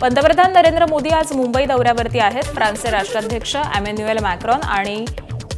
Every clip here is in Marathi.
पंतप्रधान नरेंद्र मोदी आज मुंबई दौऱ्यावरती आहेत। फ्रान्सचे राष्ट्राध्यक्ष एमॅन्युएल मॅक्रॉन आणि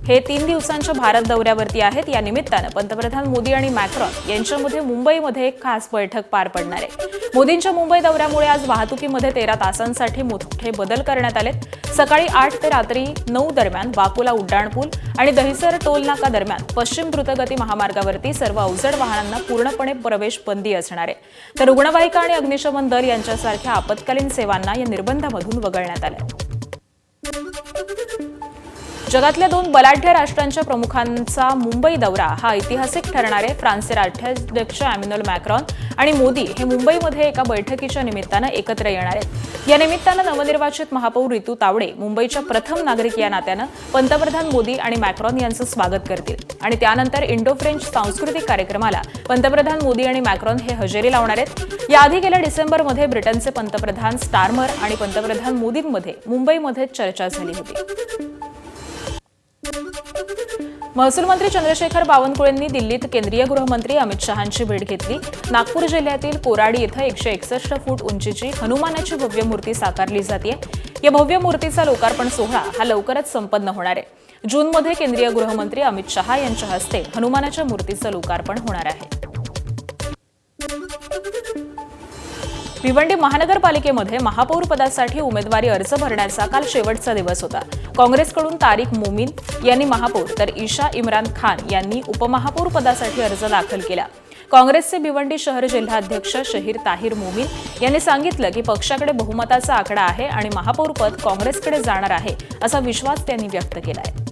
हे 3 दिवसांच्या भारत दौऱ्यावरती आहेत। या निमित्तानं पंतप्रधान मोदी आणि मॅक्रॉन यांच्यामध्ये मुंबईमध्ये एक खास बैठक पार पडणार आहे। मोदींच्या मुंबई दौऱ्यामुळे आज वाहतुकीमध्ये 13 तासांसाठी मोठे बदल करण्यात आलेत। सकाळी 8 ते रात्री 9 दरम्यान वाकोला उड्डाणपूल आणि दहिसर टोल नाका दरम्यान पश्चिम द्रुतगती महामार्गावरती सर्व अवजड वाहनांना पूर्णपणे प्रवेश बंदी असणार आहे। तर रुग्णवाहिका आणि अग्निशमन दल यांच्यासारख्या आपत्कालीन सेवांना या निर्बंधामधून वगळण्यात आले। जगातल्या 2 बलाढ्य राष्ट्रांच्या प्रमुखांचा मुंबई दौरा हा ऐतिहासिक ठरणार आहे। फ्रान्सचे राष्ट्राध्यक्ष एमॅन्युएल मॅक्रॉन आणि मोदी हे मुंबईमध्ये एका बैठकीच्या निमित्तानं एकत्र येणार आहेत। या निमित्तानं नवनिर्वाचित महापौर रितू तावडे मुंबईच्या प्रथम नागरिक या नात्यानं पंतप्रधान मोदी आणि मॅक्रॉन यांचं स्वागत करतील आणि त्यानंतर इंडो फ्रेंच सांस्कृतिक कार्यक्रमाला पंतप्रधान मोदी आणि मॅक्रॉन हे हजेरी लावणार आहेत। याआधी गेल्या डिसेंबरमध्ये ब्रिटनचे पंतप्रधान स्टारमर आणि पंतप्रधान मोदींमध्ये मुंबईमध्ये चर्चा झाली होती। महसूल मंत्री चंद्रशेखर बावनकुळेंनी दिल्लीत केंद्रीय गृहमंत्री अमित शहांची भेट घेतली। नागपूर जिल्ह्यातील कोराडी इथं 161 फूट उंचीची हनुमानाची भव्य मूर्ती साकारली जाते। या भव्य मूर्तीचा लोकार्पण सोहळा हा लवकरच संपन्न होणार आहे। जूनमध्ये केंद्रीय गृहमंत्री अमित शहा यांच्या हस्ते हनुमानाच्या मूर्तीचं लोकार्पण होणार आहे। भिवंडी महानगरपालिकेमध्ये महापौर पदासाठी उमेदवारी अर्ज भरण्याचा काल शेवटचा दिवस होता। काँग्रेसकडून तारिक मोमीन यांनी महापौर तर ईशा इम्रान खान यांनी उपमहापौर पदासाठी अर्ज दाखल केला। काँग्रेसचे भिवंडी शहर जिल्हाध्यक्ष शहीर ताहिर मोमीन यांनी सांगितलं की पक्षाकडे बहुमताचा आकडा आहे आणि महापौर पद काँग्रेसकडे जाणार आहे असा विश्वास त्यांनी व्यक्त केला आहे।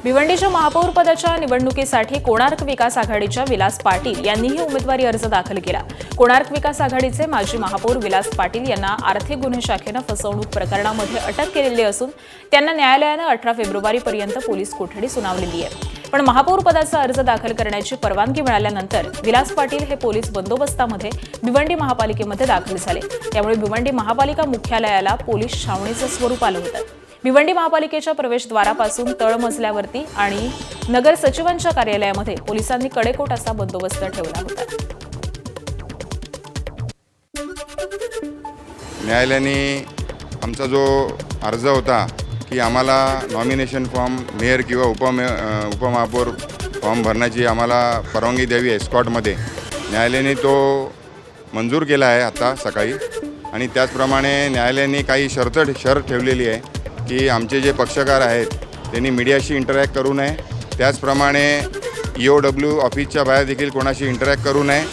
भिवंडीच्या महापौर पदाच्या निवडणुकीसाठी कोणार्क विकास आघाडीच्या विलास पाटील यांनीही उमेदवारी अर्ज दाखल केला। कोणार्क विकास आघाडीचे माजी महापौर विलास पाटील यांना आर्थिक गुन्हे शाखेनं फसवणूक प्रकरणामध्ये अटक केलेली असून त्यांना न्यायालयानं 18 फेब्रुवारीपर्यंत पोलीस कोठडी सुनावलेली आहे। पण महापौर पदाचा अर्ज दाखल करण्याची परवानगी मिळाल्यानंतर विलास पाटील हे पोलीस बंदोबस्तामध्ये भिवंडी महापालिकेमध्ये दाखल झाले। त्यामुळे भिवंडी महापालिका मुख्यालयाला पोलीस छावणीचं स्वरूप आलं होतं। भिवंडी महापालिकेच्या प्रवेशद्वारापासून तळमजल्यावरती आणि नगर सचिवांच्या कार्यालयामध्ये पोलिसांनी कडेकोट असा बंदोबस्त ठेवला होता। न्यायालयाने आमचा जो अर्ज होता की आम्हाला नॉमिनेशन फॉर्म मेयर किंवा उपमहापौर फॉर्म भरण्याची आम्हाला परवानगी द्यावी एस्कॉटमध्ये, न्यायालयाने तो मंजूर केला आहे आता सकाळी। आणि त्याचप्रमाणे न्यायालयाने काही शर्त ठेवलेली आहे की आमचे जे पक्षकार आहेत त्यांनी मीडियाशी इंटरॅक्ट करू नये, त्याचप्रमाणे EOW ऑफिसच्या बाहेर देखील कोणाशी इंटरॅक्ट करू नये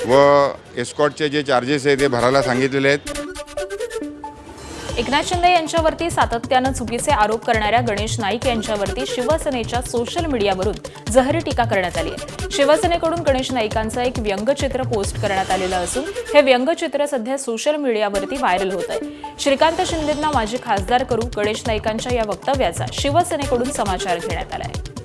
व एस्कॉटचे जे चार्जेस आहेत ते भरायला सांगितलेले आहेत। एकनाथ शिंदे यांच्यावरती सातत्यानं चुकीचे आरोप करणाऱ्या गणेश नाईक यांच्यावरती शिवसेनेच्या सोशल मीडियावरून जहरी टीका करण्यात आली आहे। शिवसेनेकडून गणेश नाईकांचं एक व्यंगचित्र पोस्ट करण्यात आलेलं असून हे व्यंगचित्र सध्या सोशल मीडियावरती व्हायरल होत आहे। श्रीकांत शिंदेंना माजी खासदार करू गणेश नाईकांच्या या वक्तव्याचा शिवसेनेकडून समाचार घेण्यात आला आहे।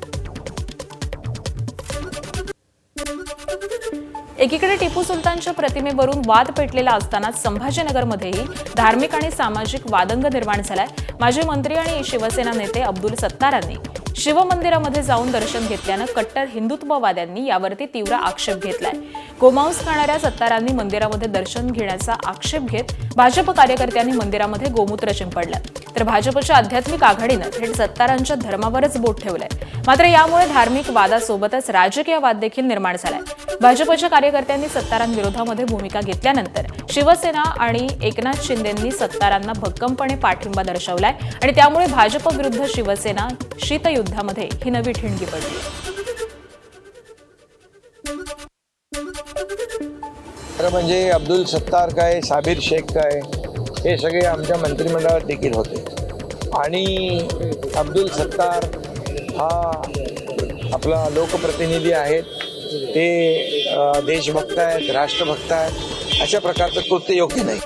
एकीकडे टिपू सुलतानच्या प्रतिमेवरून वाद पेटलेला असतानाच संभाजीनगरमध्येही धार्मिक आणि सामाजिक वादंग निर्माण झालाय। माजी मंत्री आणि शिवसेना नेते अब्दुल सत्तारांनी शिवमंदिरामध्ये जाऊन दर्शन घेतल्यानं कट्टर हिंदुत्ववाद्यांनी यावरती तीव्र आक्षेप घेतलाय। गोमांस खाणाऱ्या सत्तारांनी मंदिरामध्ये दर्शन घेण्याचा आक्षेप घेत भाजप कार्यकर्त्यांनी मंदिरामध्ये गोमूत्र शिंपडलं, तर भाजपच्या आध्यात्मिक आघाडीनं थेट सत्तारांच्या धर्मावरच बोट ठेवलंय। मात्र यामुळे धार्मिक वादासोबतच राजकीय वाद देखील निर्माण झालाय। भाजपच्या कार्यकर्त्यांनी सत्तारांविरोधामध्ये भूमिका घेतल्यानंतर शिवसेना आणि एकनाथ शिंदेंनी सत्तारांना भक्कमपणे पाठिंबा दर्शवलाय आणि त्यामुळे भाजप विरुद्ध शिवसेना शीतयुद्धामध्ये ही नवी ठिणगी पडली। म्हणजे अब्दुल सत्तार काय, साबिर शेख काय, हे सगळे आमच्या मंत्रिमंडळात देखील होते। आणि अब्दुल सत्तार हा आपला लोकप्रतिनिधी आहेत, ते देशभक्त आहेत, राष्ट्रभक्त आहेत, अशा प्रकारचं कृत्य योग्य नाही।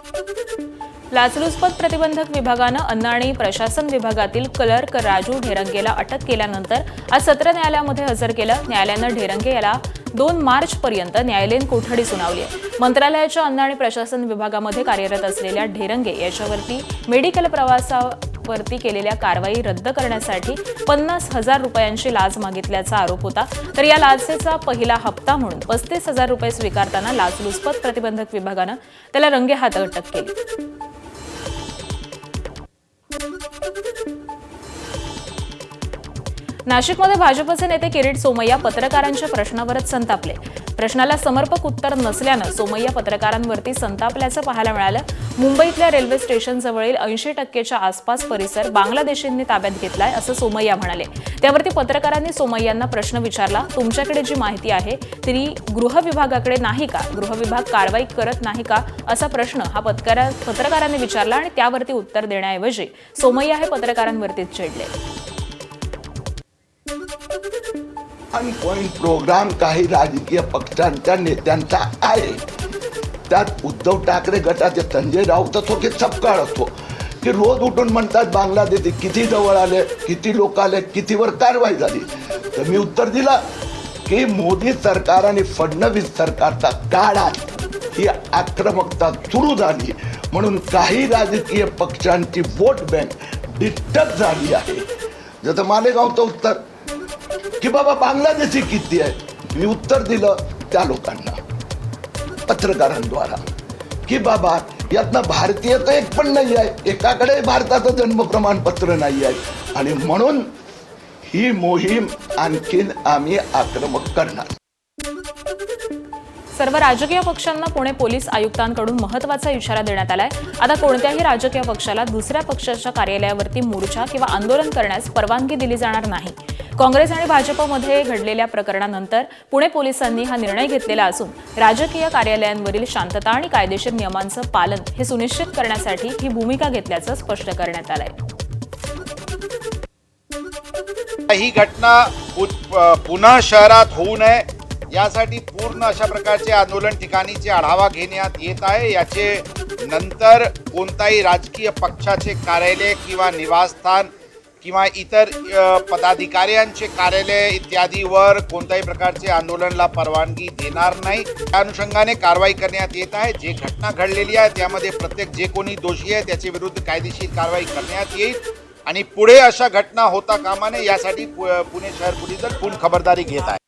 लाचलुचपत प्रतिबंधक विभागानं अन्न आणि प्रशासन विभागातील क्लर्क राजू ढेरंगेला अटक केल्यानंतर आज सत्र न्यायालयामध्ये हजर केलं। न्यायालयानं ढेरंगे याला 2 मार्चपर्यंत न्यायालयीन कोठडी सुनावली आहे। मंत्रालयाच्या अन्न आणि प्रशासन विभागामध्ये कार्यरत असलेल्या ढेरंगे याच्यावरती मेडिकल स्टाफवरती केलेल्या कारवाई रद्द करण्यासाठी 50,000 रुपयांची लाच मागितल्याचा आरोप होता. तर या लाचेचा पहिला हप्ता म्हणून 35,000 रुपये स्वीकारताना लाचलुचपत प्रतिबंधक विभागानं त्याला रंगेहात अटक केली. नाशिकमध्ये भाजपचे नेते किरीट सोमय्या पत्रकारांच्या प्रश्नावरच संतापले. प्रश्नाला समर्पक उत्तर नसल्यानं सोमय्या पत्रकारांवरती संतापल्याचं पाहायला मिळालं. मुंबईतल्या रेल्वे स्टेशनजवळील 80% आसपास परिसर बांगलादेशींनी ताब्यात घेतलाय असं सोमय्या म्हणाले. त्यावरती पत्रकारांनी सोमय्यांना प्रश्न विचारला, तुमच्याकडे जी माहिती आहे ती गृह विभागाकडे नाही का? गृह विभाग कारवाई करत नाही का? असा प्रश्न हा पत्रकारांनी विचारला आणि त्यावरती उत्तर देण्याऐवजी सोमय्या हे पत्रकारांवरतीच चिडले. अनपॉइंट प्रोग्राम काही राजकीय पक्षांच्या नेत्यांचा आहे. त्यात उद्धव ठाकरे गटाचे संजय राऊत असो की सपकाळ असो की रोज उठून म्हणतात बांगलादेशी किती जवळ आले, किती लोक आले, कितीवर कारवाई झाली. तर मी उत्तर दिलं की मोदी सरकार आणि फडणवीस सरकारचा काळात ही आक्रमकता सुरू झाली म्हणून काही राजकीय पक्षांची वोट बँक डिस्टर्ब झाली आहे. जसं मालेगावचं उत्तर की बाबा बांगलादेशी किती आहे, मी उत्तर दिलं त्या लोकांना पत्रकारांद्वारा की बाबा यातनं भारतीय तर एक पण नाही आहे, एकाकडे भारताचं जन्म प्रमाणपत्र नाही आहे आणि म्हणून ही मोहीम आणखीन आम्ही आक्रमक करणार. सर्व राजकीय पक्षांना पुणे पोलीस आयुक्तांकडून महत्त्वाचा इशारा देण्यात आलाय. आता कोणत्याही राजकीय पक्षाला दुसऱ्या पक्षाच्या कार्यालयावरती मोर्चा किंवा आंदोलन करण्यास परवानगी दिली जाणार नाही. काँग्रेस आणि भाजपमध्ये घडलेल्या प्रकरणानंतर पुणे पोलिसांनी हा निर्णय घेतलेला असून राजकीय कार्यालयांवरील शांतता आणि कायदेशीर नियमांचं पालन हे सुनिश्चित करण्यासाठी ही भूमिका घेतल्याचं स्पष्ट करण्यात आलंय. ही घटना पुन्हा शहरात होऊ नये यासाठी पूर्ण अशा प्रकारचे आंदोलन ठिकाणीचे आढावा घेण्यात येत आहे. याचे नंतर कोणताही राजकीय पक्षाचे कार्यालय किंवा निवासस्थान किंवा इतर पदाधिकाऱ्यांचे कार्यालय इत्यादीवर कोणत्याही प्रकारचे आंदोलनाला परवानगी देणार नाही. त्या अनुषंगाने कारवाई करण्यात येत आहे. जे घटना घडलेली आहे त्यामध्ये प्रत्येक जे कोणी दोषी आहे त्याच्या विरुद्ध कायदेशीर कारवाई करण्यात येईल आणि पुढे अशा घटना होता कामा नये यासाठी पुणे शहर पोलीस दल पूर्ण खबरदारी घेत आहे.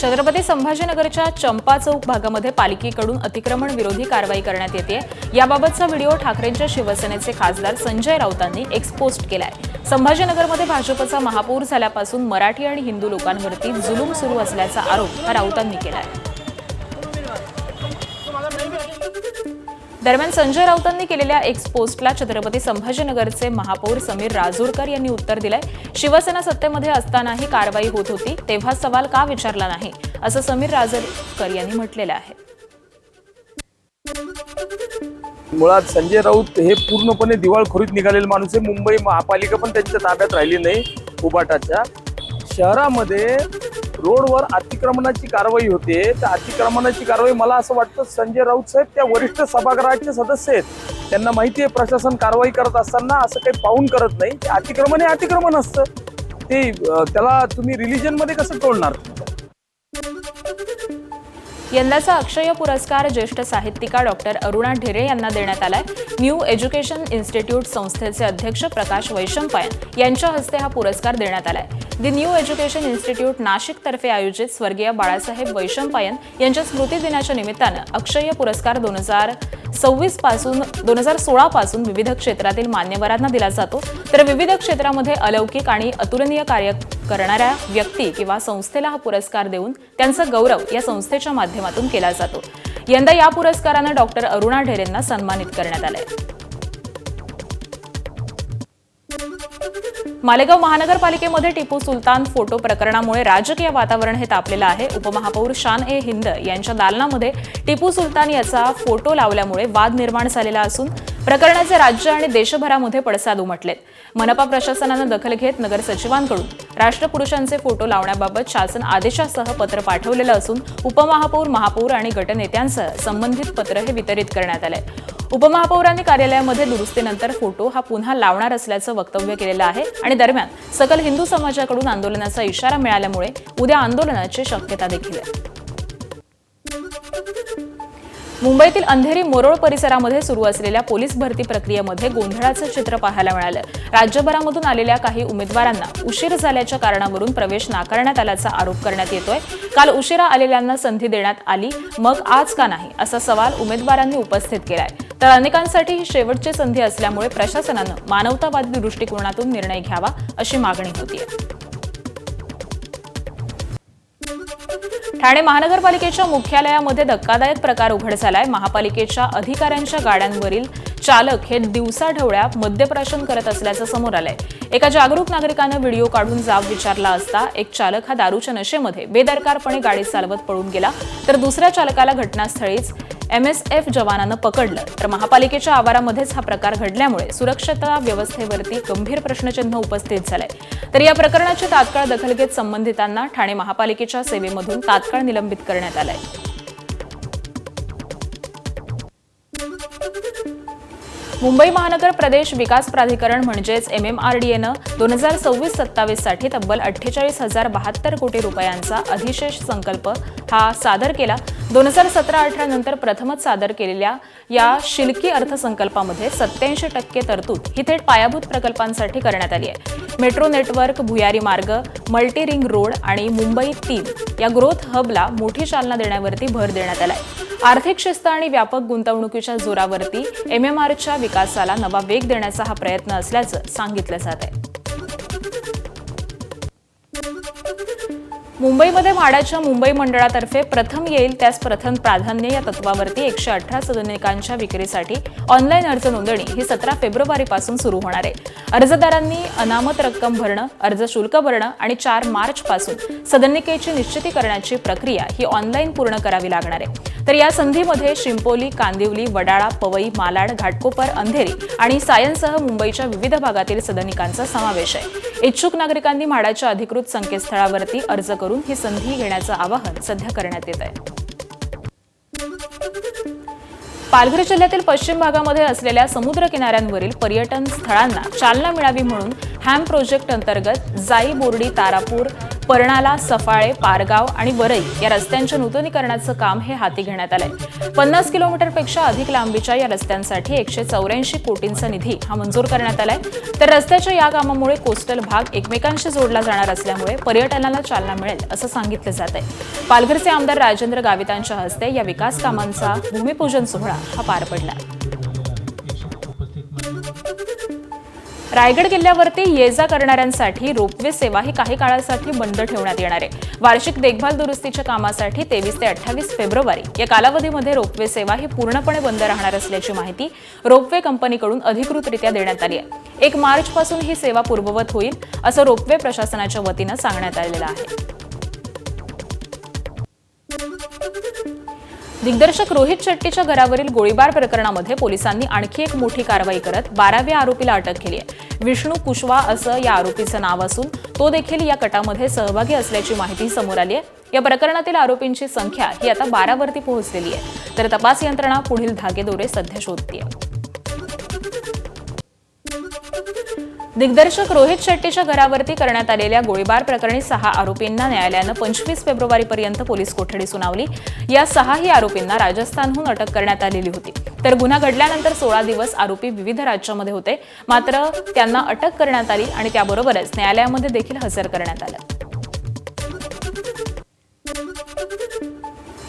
छत्रपती संभाजीनगरच्या चंपा चौक भागामध्ये पालिकेकडून अतिक्रमण विरोधी कारवाई करण्यात येते. याबाबतचा व्हिडिओ ठाकरेंच्या शिवसेनेचे खासदार संजय राऊतांनी एक्सपोस्ट केलाय. संभाजीनगरमध्ये भाजपचा महापौर झाल्यापासून मराठी आणि हिंदू लोकांवरती जुलूम सुरू असल्याचा आरोप हा राऊतांनी केलाय. दरम्यान संजय राऊतांनी केलेल्या एक्स पोस्टला छत्रपती संभाजीनगरचे महापौर समीर राजूरकर यांनी उत्तर दिलंय. शिवसेना सत्तेमध्ये असतानाही कारवाई होत होती तेव्हा सवाल का विचारला नाही असं समीर राजूरकर यांनी म्हटलेलं आहे. मुळात संजय राऊत हे पूर्णपणे दिवाळखोरीत निघालेले माणूस आहे. मुंबई महापालिका पण त्यांच्या ताब्यात राहिली नाही. उबाटाच्या शहरामध्ये रोडवर अतिक्रमणाची कारवाई होते. त्या अतिक्रमणाची कारवाई मला असं वाटतं संजय राऊत साहेब त्या वरिष्ठ सभागृहाचे सदस्य आहेत, त्यांना माहिती आहे प्रशासन कारवाई करत असताना असं काही पाहून करत नाही. ते अतिक्रमण हे अतिक्रमण असतं, ते त्याला तुम्ही रिलिजन मध्ये कसं तोडणार. यंदाचा अक्षय पुरस्कार ज्येष्ठ साहित्यिका डॉक्टर अरुणा ढेरे यांना देण्यात आलाय. न्यू एज्युकेशन इन्स्टिट्यूट संस्थेचे अध्यक्ष प्रकाश वैशंपायन यांच्या हस्ते हा पुरस्कार देण्यात आलाय. दी न्यू एज्युकेशन इन्स्टिट्यूट नाशिकतर्फे आयोजित स्वर्गीय बाळासाहेब वैशंपायन यांच्या स्मृती दिनाच्या निमित्तानं अक्षय पुरस्कार 2016 पासून विविध क्षेत्रातील मान्यवरांना दिला जातो. तर विविध क्षेत्रामध्ये अलौकिक आणि अतुलनीय कार्य करणाऱ्या व्यक्ती किंवा संस्थेला हा पुरस्कार देऊन त्यांचा गौरव या संस्थेच्या माध्यमातून केला जातो. यंदा या पुरस्कारानं डॉक्टर अरुणा ढेरेंना सन्मानित करण्यात आलंय. मालेगाव महानगरपालिकेमध्ये टिपू सुलतान फोटो प्रकरणामुळे राजकीय वातावरण हे तापलेलं आहे. उपमहापौर शान ए हिंद यांच्या दालनामध्ये टिपू सुलतान याचा फोटो लावल्यामुळे वाद निर्माण झालेला असून प्रकरणाचे राज्य आणि देशभरामध्ये पडसाद उमटलेत. मनपा प्रशासनानं दखल घेत नगर सचिवांकडून राष्ट्रपुरुषांचे फोटो लावण्याबाबत शासन आदेशासह पत्र पाठवलेलं असून उपमहापौर, महापौर आणि गटनेत्यांसह संबंधित पत्र हे वितरित करण्यात आलंय. उपमहापौरांनी कार्यालयामध्ये दुरुस्तीनंतर फोटो हा पुन्हा लावणार असल्याचं वक्तव्य केलेलं आहे आणि दरम्यान सकल हिंदू समाजाकडून आंदोलनाचा इशारा मिळाल्यामुळे उद्या आंदोलनाची शक्यता देखील आहे. मुंबईतील अंधेरी मोरोळ परिसरामध्ये सुरू असलेल्या पोलीस भरती प्रक्रियेमध्ये गोंधळाचं चित्र पाहायला मिळालं. राज्यभरामधून आलेल्या काही उमेदवारांना उशीर झाल्याच्या कारणावरून प्रवेश नाकारण्यात आल्याचा आरोप करण्यात येतोय. काल उशिरा आलेल्यांना संधी देण्यात आली, मग आज का नाही असा सवाल उमेदवारांनी उपस्थित केलाय. तर अनेकांसाठी ही शेवटची संधी असल्यामुळे प्रशासनानं मानवतावादी दृष्टिकोनातून निर्णय घ्यावा अशी मागणी होतीये. ठाणे महानगरपालिकेच्या मुख्यालयामध्ये धक्कादायक प्रकार उघड झालाय. महापालिकेच्या अधिकाऱ्यांच्या गाड्यांवरील चालक हे दिवसाढवळ्या मद्यप्राशन करत असल्याचं समोर आलंय. एका जागरूक नागरिकानं व्हिडिओ काढून जाब विचारला असता एक चालक हा दारूच्या नशेमध्ये बेदरकारपणे गाडी चालवत पळून गेला, तर दुसऱ्या चालकाला घटनास्थळीच MSF जवानानं पकडलं. तर महापालिकेच्या आवारामध्येच हा प्रकार घडल्यामुळे सुरक्षता व्यवस्थेवरती गंभीर प्रश्नचिन्ह उपस्थित झालंय. तर या प्रकरणाची तात्काळ दखल घेत संबंधितांना ठाणे महापालिकेच्या सेवेमधून तात्काळ निलंबित करण्यात आलंय. मुंबई महानगर प्रदेश विकास प्राधिकरण म्हणजेच MMRDAनं 2026-27 साठी तब्बल 48,072 कोटी रुपयांचा अधिशेष संकल्प हा सादर केला. 2017-18 नंतर प्रथमच सादर केलेल्या या शिल्की अर्थसंकल्पामध्ये 87% तरतूद ही थेट पायाभूत प्रकल्पांसाठी करण्यात आली आहे. मेट्रो नेटवर्क, भुयारी मार्ग, मल्टी रिंग रोड आणि मुंबई 3 या ग्रोथ हबला मोठी चालना देण्यावरती भर देण्यात आलाय. आर्थिक शिस्त आणि व्यापक गुंतवणुकीच्या जोरावरती MMRच्या विकासाला नवा वेग देण्याचा हा प्रयत्न असल्याचं सांगितलं जात आहे. मुंबईमध्ये म्हाडाच्या मुंबई मंडळातर्फे प्रथम येईल त्यास प्रथम प्राधान्य या तत्वावरती 118 सदनिकांच्या विक्रीसाठी ऑनलाईन अर्ज नोंदणी ही 17 फेब्रुवारीपासून सुरू होणार आहे. अर्जदारांनी अनामत रक्कम भरणं, अर्ज शुल्क भरणं आणि 4 मार्चपासून सदनिकेची निश्चिती करण्याची प्रक्रिया ही ऑनलाईन पूर्ण करावी लागणार आहे. तर या संधीमध्ये शिंपोली, कांदिवली, वडाळा, पवई, मालाड, घाटकोपर, अंधेरी आणि सायनसह मुंबईच्या विविध भागातील सदनिकांचा समावेश आहे. इच्छुक नागरिकांनी म्हाडाच्या अधिकृत संकेतस्थळावरती अर्ज करून ही संधी घेण्याचं आवाहन सध्या करण्यात येत आहे. पालघर जिल्ह्यातील पश्चिम भागामध्ये असलेल्या समुद्र किनाऱ्यांवरील पर्यटन स्थळांना चालना मिळावी म्हणून हॅम प्रोजेक्ट अंतर्गत जाई, बोर्डी, तारापूर, परणाला, सफाळे, पारगाव आणि वरई या रस्त्यांच्या नूतनीकरणाचं काम हे हाती घेण्यात आलंय. 50 किलोमीटरपेक्षा अधिक लांबीच्या या रस्त्यांसाठी 184 कोटींचा निधी हा मंजूर करण्यात आलाय. तर रस्त्याच्या या कामामुळे कोस्टल भाग एकमेकांशी जोडला जाणार असल्यामुळे पर्यटनाला चालना मिळेल असं सांगितलं जात आहे. पालघरचे आमदार राजेंद्र गावितांच्या हस्ते या विकास कामांचा भूमिपूजन सोहळा हा पार पडला. रायगड किल्ल्यावरती ये जा करणाऱ्यांसाठी रोपवे सेवा ही काही काळासाठी बंद ठेवण्यात येणार आहे. वार्षिक देखभाल दुरुस्तीच्या कामासाठी 23 ते 28 फेब्रुवारी या कालावधीमध्ये रोपवे सेवा ही पूर्णपणे बंद राहणार असल्याची माहिती रोपवे कंपनीकडून अधिकृतरित्या देण्यात आली आहे. 1 मार्चपासून ही सेवा पूर्ववत होईल असं रोपवे प्रशासनाच्या वतीनं सांगण्यात आलेलं आहे. दिग्दर्शक रोहित शेट्टीच्या घरावरील गोळीबार प्रकरणामध्ये पोलिसांनी आणखी एक मोठी कारवाई करत 12व्या आरोपीला अटक केली आहे. विष्णू कुशवा असं या आरोपीचं नाव असून तो देखील या कटामध्ये सहभागी असल्याची माहिती समोर आली आहे. या प्रकरणातील आरोपींची संख्या ही आता 12 वरती पोहोचलेली आहे. तर तपास यंत्रणा पुढील धागेदोरे सध्या शोधतीये. दिग्दर्शक रोहित शेट्टीच्या घरावरती करण्यात आलेल्या गोळीबार प्रकरणी 6 आरोपींना न्यायालयानं 25 फेब्रुवारीपर्यंत पोलीस कोठडी सुनावली. या 6ही आरोपींना राजस्थानहून अटक करण्यात आलेली होती. तर गुन्हा घडल्यानंतर 16 दिवस आरोपी विविध राज्यांमध्ये होते, मात्र त्यांना अटक करण्यात आली आणि त्याबरोबरच न्यायालयामध्ये देखील हजर करण्यात आलं.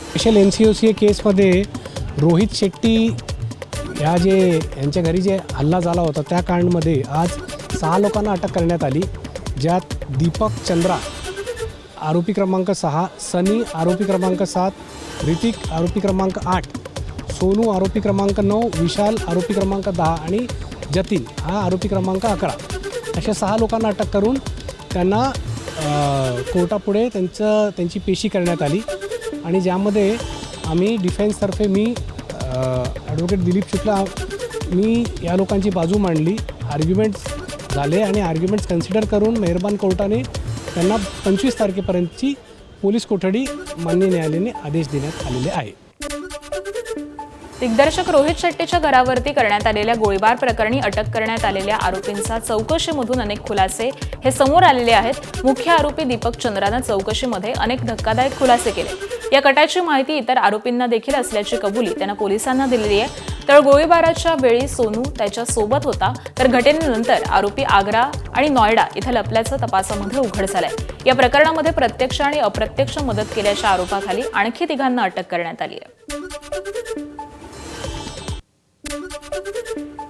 स्पेशल MCOC केसमध्ये रोहित शेट्टी यांच्या घरी जे हल्ला झाला होता त्या कांडमध्ये आज 6 लोकांना अटक करण्यात आली, ज्यात दीपक चंद्रा आरोपी क्रमांक 6, सनी आरोपी क्रमांक 7, ऋतिक आरोपी क्रमांक 8, सोनू आरोपी क्रमांक 9, विशाल आरोपी क्रमांक 10 आणि जतीन हा आरोपी क्रमांक 11 अशा 6 लोकांना अटक करून त्यांना कोर्टापुढे त्यांची पेशी करण्यात आली. आणि ज्यामध्ये आम्ही डिफेन्सतर्फे मी ॲडव्होकेट दिलीप शुक्ला मी या लोकांची बाजू मांडली. आर्ग्युमेंट्स झाले आणि आर्ग्युमेंट्स कन्सिडर करून मेहरबान कोर्टाने त्यांना 25 तारखेपर्यंतची पोलीस कोठडी मान्य न्यायालयाने आदेश देण्यात आलेले आहे. दिग्दर्शक रोहित शेट्टीच्या घरावरती करण्यात आलेल्या गोळीबार प्रकरणी अटक करण्यात आलेल्या आरोपींचा चौकशीमधून अनेक खुलासे हे समोर आलेले आहेत. मुख्य आरोपी दीपक चंद्रानं चौकशीमध्ये अनेक धक्कादायक खुलासे केले. या कटाची माहिती इतर आरोपींना देखील असल्याची कबुली त्यानं पोलिसांना दिलेली आहे. तर गोळीबाराच्या वेळी सोनू त्याच्या सोबत होता, तर घटनेनंतर आरोपी आग्रा आणि नॉयडा इथं लपल्याचं तपासामध्ये उघड झालंय. या प्रकरणामध्ये प्रत्यक्ष आणि अप्रत्यक्ष मदत केल्याच्या आरोपाखाली आणखी तिघांना अटक करण्यात आली आहे.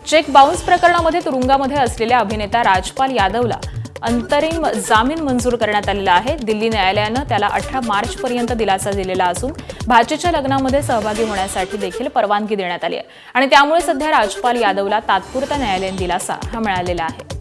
चेक बाउन्स प्रकरणामध्ये तुरुंगामध्ये असलेल्या अभिनेता राजपाल यादवला अंतरिम जामीन मंजूर करण्यात आलेला आहे. दिल्ली न्यायालयानं त्याला 18 मार्चपर्यंत दिलासा दिलेला असून भाचीच्या लग्नामध्ये सहभागी होण्यासाठी देखील परवानगी देण्यात आली आहे आणि त्यामुळे सध्या राजपाल यादवला तात्पुरता न्यायालयीन दिलासा हा मिळालेला आहे.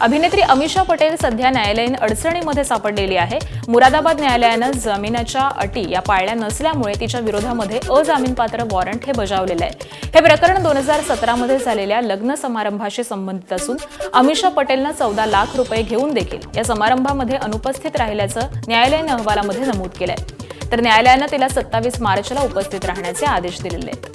अभिनेत्री अमिषा पटेल सध्या न्यायालयीन अडचणीमध्ये सापडलेली आहे. मुरादाबाद न्यायालयानं जामिनाच्या अटी या पाळल्या नसल्यामुळे तिच्या विरोधामध्ये अजामीनपात्र वॉरंट हे बजावलेलं आहे. हे प्रकरण 2017 मध्ये झालेल्या लग्न समारंभाशी संबंधित असून अमिषा पटेलनं 14 लाख रुपये घेऊन देखील या समारंभामध्ये अनुपस्थित राहिल्याचं न्यायालयीन अहवालामध्ये नमूद केलंय. तर न्यायालयानं तिला 27 मार्चला उपस्थित राहण्याचे आदेश दिलेले आहेत.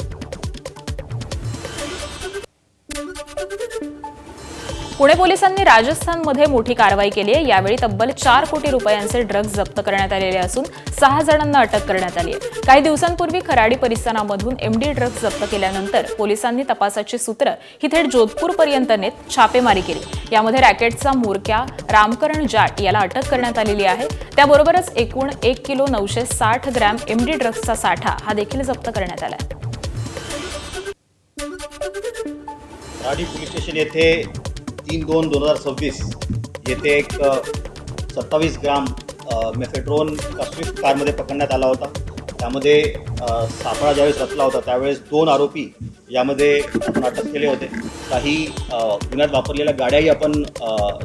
पुणे पोलिसांनी राजस्थानमध्ये मोठी कारवाई केली आहे. यावेळी तब्बल 4 कोटी रुपयांचे ड्रग्ज जप्त करण्यात आलेले असून 6 जणांना अटक करण्यात आली आहे. काही दिवसांपूर्वी खराडी परिसरामधून MD ड्रग्ज जप्त केल्यानंतर पोलिसांनी तपासाची सूत्र ही थेट जोधपूरपर्यंत नेत छापेमारी केली. यामध्ये रॅकेटचा म्होरक्या रामकरण जाट याला अटक करण्यात आलेली आहे. त्याबरोबरच एकूण 1 किलो 960 ग्रॅम MD ड्रग्जचा साठा हा देखील जप्त करण्यात आला आहे. खराडी पोलीस स्टेशन येथे 3/2/2026 येथे एक 27 ग्राम मेफेड्रोन स्विफ्ट कारमध्ये पकडण्यात आला होता. त्यामध्ये सापळा ज्यावेळेस रचला होता त्यावेळेस 2 आरोपी यामध्ये आपण अटक केले होते. काही गुन्ह्यात वापरलेल्या गाड्याही आपण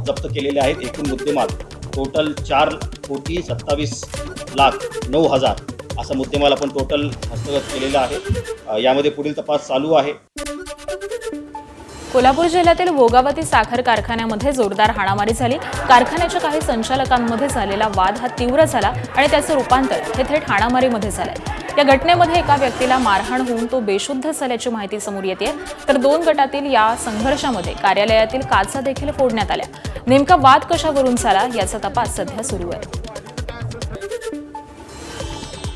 जप्त केलेल्या आहेत. एकूण मुद्देमाल टोटल 4,27,09,000 असा मुद्देमाल आपण टोटल हस्तगत केलेला आहे. यामध्ये पुढील तपास चालू आहे. कोल्हापूर जिल्ह्यातील भोगावती साखर कारखान्यामध्ये जोरदार हाणामारी झाली. कारखान्याच्या काही संचालकांमध्ये झालेला वाद हा तीव्र झाला आणि त्याचं रूपांतर हे थेट हाणामारीमध्ये झालंय. या घटनेमध्ये एका व्यक्तीला मारहाण होऊन तो बेशुद्ध झाल्याची माहिती समोर येते. तर 2 गटातील या संघर्षामध्ये कार्यालयातील काचा देखील फोडण्यात आल्या. नेमका वाद कशावरून झाला याचा तपास सध्या सुरू आहे.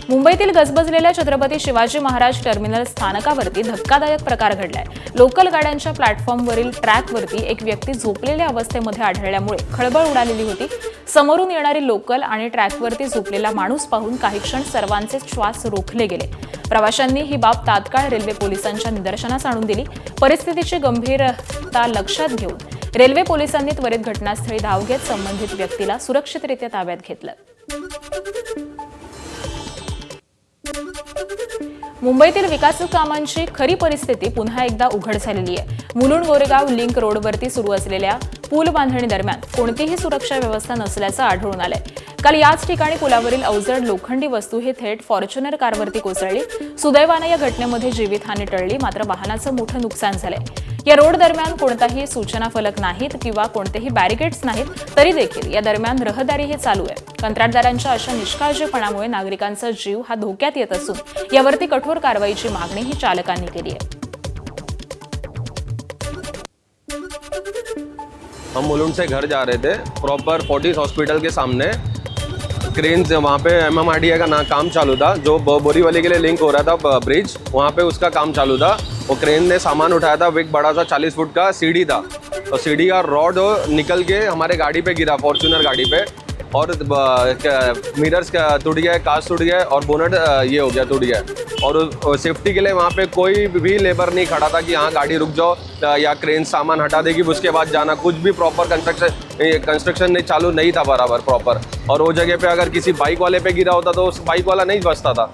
मुंबईतील गजबजलेल्या छत्रपती शिवाजी महाराज टर्मिनल स्थानकावरती धक्कादायक प्रकार घडलाय. लोकल गाड्यांच्या प्लॅटफॉर्मवरील ट्रॅकवरती एक व्यक्ती झोपलेल्या अवस्थेमध्ये आढळल्यामुळे खळबळ उडालेली होती. समोरून येणारी लोकल आणि ट्रॅकवरती झोपलेला माणूस पाहून काही क्षण सर्वांचे श्वास रोखले गेले. प्रवाशांनी ही बाब तात्काळ रेल्वे पोलिसांच्या निदर्शनास आणून दिली. परिस्थितीची गंभीरता लक्षात घेऊन रेल्वे पोलिसांनी त्वरित घटनास्थळी धाव घेत संबंधित व्यक्तीला सुरक्षितरित्या ताब्यात घेतलं. मुंबईतील विकास कामांची खरी परिस्थिती पुन्हा एकदा उघड झालेली आहे. मुलुंड गोरेगाव लिंक रोडवरती सुरू असलेल्या पूल बांधणी दरम्यान कोणतीही सुरक्षा व्यवस्था नसल्याचं आढळून आलंय. काल याच ठिकाणी पुलावरील अवजड लोखंडी वस्तू ही थेट फॉर्च्युनर कारवरती कोसळली. सुदैवानं या घटनेमध्ये जीवितहानी टळली, मात्र वाहनाचं मोठं नुकसान झालंय. या रोड दरम्यान कोणताही सूचना फलक नाहीत किंवा कोणतेही बॅरिकेड्स नाहीत, तरी देखील या दरम्यान रहदारीही चालू आहे. कंत्राटदारांच्या अशा निष्काळजीपणामुळे नागरिकांचा जीव हा धोक्यात येत असून यावरती कठोर कारवाईची मागणीही चालकांनी केली आहे. हम मुलुंड से घर जा रहे थे, प्रॉपर फोर्टिस हॉस्पिटल के सामने क्रेन से वहाँ पे MMRDA का काम चालू था, जो बोरीवली के लिए लिंक हो रहा था ब्रिज, वहाँ पे उसका काम चालू था. वो क्रेन ने सामान उठाया था. एक बड़ा सा 40 फुट का सीढ़ी था, तो सीढ़ी का रॉड निकल के हमारे गाड़ी पे गिरा, फॉर्च्यूनर गाड़ी पे, और मिरर्स टूट गया, कांच टूट गया और बोनट ये हो गया, टूट गया. और सेफ्टी के लिए वहाँ पे कोई भी लेबर नहीं खड़ा था कि हाँ गाड़ी रुक जाओ या क्रेन सामान हटा देगी उसके बाद जाना. कुछ भी प्रॉपर कंस्ट्रक्शन नहीं चालू नहीं था बराबर प्रॉपर. और वो जगह पे अगर किसी बाइक वाले पे गिरा होता तो उस बाइक वाला नहीं बचता था.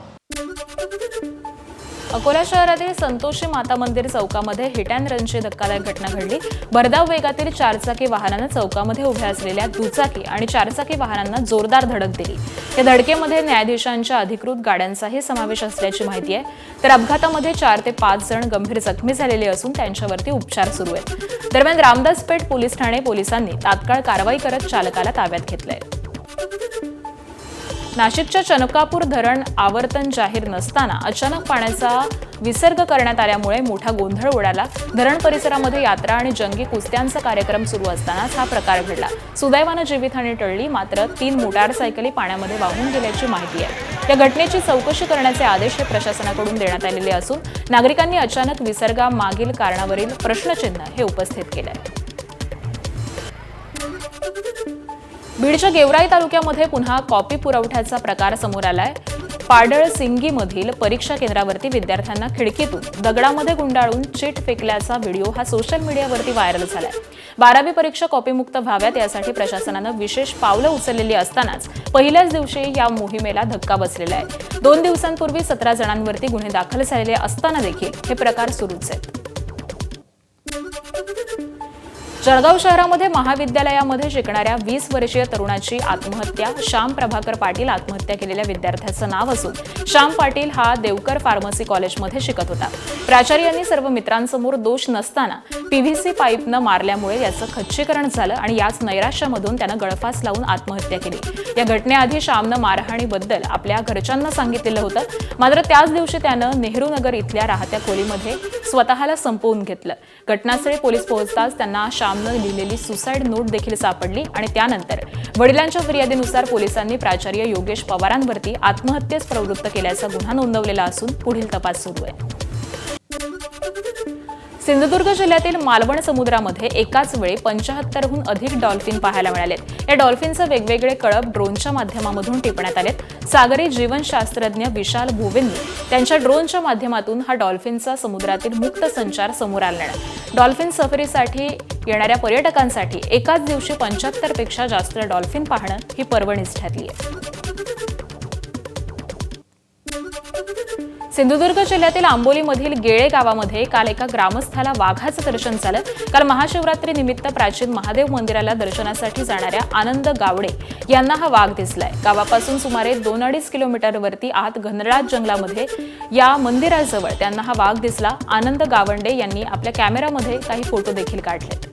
अकोला शहरातील संतोषी माता मंदिर चौकामध्ये हिट अँड रनची धक्कादायक घटना घडली. भरधाव वेगातील 4 चाकी वाहनानं चौकामध्ये उभ्या असलेल्या दुचाकी आणि 4 चाकी वाहनांना जोरदार धडक दिली. या धडकेमध्ये न्यायाधीशांच्या अधिकृत गाड्यांचाही समावेश असल्याची माहिती आहे. तर अपघातामध्ये 4 ते 5 जण गंभीर जखमी झालेले असून त्यांच्यावरती उपचार सुरू आहेत. दरम्यान रामदास पेठ पोलीस ठाणे पोलिसांनी तात्काळ कारवाई करत चालकाला ताब्यात घेतलंय. नाशिकच्या चनकापूर धरण आवर्तन जाहीर नसताना अचानक पाण्याचा विसर्ग करण्यात आल्यामुळे मोठा गोंधळ उडाला. धरण परिसरामध्ये यात्रा आणि जंगी कुस्त्यांचा कार्यक्रम सुरू असतानाच हा प्रकार घडला. सुदैवानं जीवितहानी टळली, मात्र 3 मोटारसायकली पाण्यामध्ये वाहून गेल्याची माहिती आहे. या घटनेची चौकशी करण्याचे आदेश हे प्रशासनाकडून देण्यात आलेले असून नागरिकांनी अचानक विसर्गामागील कारणावरील प्रश्नचिन्ह हे उपस्थित केलं आहे. बीडच्या गेवराई तालुक्यामध्ये पुन्हा कॉपी पुरवठ्याचा प्रकार समोर आलाय. पाडळसिंगीमधील परीक्षा केंद्रावरती विद्यार्थ्यांना खिडकीतून दगडामध्ये गुंडाळून चिट फेकल्याचा व्हिडिओ हा सोशल मीडियावरती व्हायरल झालाय. 12वी परीक्षा कॉपीमुक्त व्हाव्यात यासाठी प्रशासनानं विशेष पावलं उचललेली असतानाच पहिल्याच दिवशी या मोहिमेला धक्का बसलेला आहे. 2 दिवसांपूर्वी 17 जणांवरती गुन्हे दाखल झालेले असताना देखील हे प्रकार सुरूच आहेत. जळगाव शहरामध्ये महाविद्यालयामध्ये शिकणाऱ्या 20 वर्षीय तरुणाची आत्महत्या. श्याम प्रभाकर पाटील आत्महत्या केलेल्या विद्यार्थ्याचं नाव असून श्याम पाटील हा देवकर फार्मसी कॉलेजमध्ये शिकत होता. प्राचार्यांनी सर्व मित्रांसमोर दोष नसताना PVC पाईपनं मारल्यामुळे याचं खच्चीकरण झालं आणि याच नैराश्यामधून त्यानं गळफास लावून आत्महत्या केली. या घटनेआधी श्यामनं मारहाणीबद्दल आपल्या घरच्यांना सांगितलेलं होतं, मात्र त्याच दिवशी त्यानं नेहरू नगर इथल्या राहत्या खोलीमध्ये स्वतःला संपवून घेतलं. घटनास्थळी पोलीस पोहोचताच त्यांना श्यामनं लिहिलेली सुसाईड नोट देखील सापडली आणि त्यानंतर वडिलांच्या फिर्यादीनुसार पोलिसांनी प्राचार्य योगेश पवारांवरती आत्महत्येस प्रवृत्त केल्याचा गुन्हा नोंदवलेला असून पुढील तपास सुरू आहे. सिंधुदुर्ग जिल्ह्यातील मालवण समुद्रामध्ये एकाच वेळी 75हून अधिक डॉल्फिन पाहायला मिळालेत. या डॉल्फिनचे वेगवेगळे कळप ड्रोनच्या माध्यमातून टिपण्यात आलेत. सागरी जीवनशास्त्रज्ञ विशाल भोवेंनी त्यांच्या ड्रोनच्या माध्यमातून हा डॉल्फिनचा समुद्रातील मुक्त संचार समोर आणला. डॉल्फिन सफरीसाठी येणाऱ्या पर्यटकांसाठी एकाच दिवशी 75 पेक्षा जास्त डॉल्फिन पाहणं ही पर्वणीच ठरली आहे. सिंधुदुर्ग जिल्ह्यातील आंबोलीमधील गेळे गावामध्ये काल एका ग्रामस्थाला वाघाचं दर्शन झालं. काल महाशिवरात्री निमित्त प्राचीन महादेव मंदिराला दर्शनासाठी जाणाऱ्या आनंद गावडे यांना हा वाघ दिसलाय. गावापासून सुमारे 2-2.5 किलोमीटरवरती आत घनराज जंगलामध्ये या मंदिराजवळ त्यांना हा वाघ दिसला. आनंद गावंडे यांनी आपल्या कॅमेरामध्ये काही फोटो देखील काढलेत.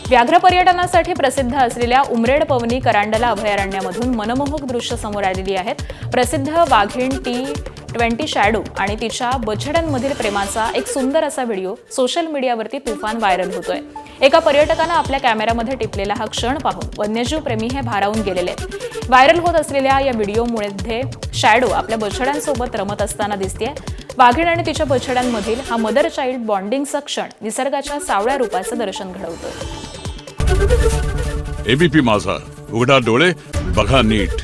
व्याघ्र पर्यटनासाठी प्रसिद्ध असलेल्या उमरेड पवनी करांडला अभयारण्यामधून मनमोहक दृश्य समोर आलेली आहेत. प्रसिद्ध वाघीण T20 शॅडो आणि तिच्या बछड्यांमधील प्रेमाचा एक सुंदर असा व्हिडिओ सोशल मीडियावरती तुफान व्हायरल होतोय. एका पर्यटकानं आपल्या कॅमेरामध्ये टिपलेला हा क्षण पाहून वन्यजीव प्रेमी हे भारावून गेलेले आहेत. व्हायरल होत असलेल्या या व्हिडिओमध्ये शॅडो आपल्या बछड्यांसोबत रमत असताना दिसतेय. वाघीण आणि तिच्या बछड्यांमधील हा मदर चाइल्ड बॉन्डिंगचा क्षण निसर्गाच्या सावळ्या रूपाचं दर्शन घडवतोय. ABP माझा, उघडा डोळे बघा नीट.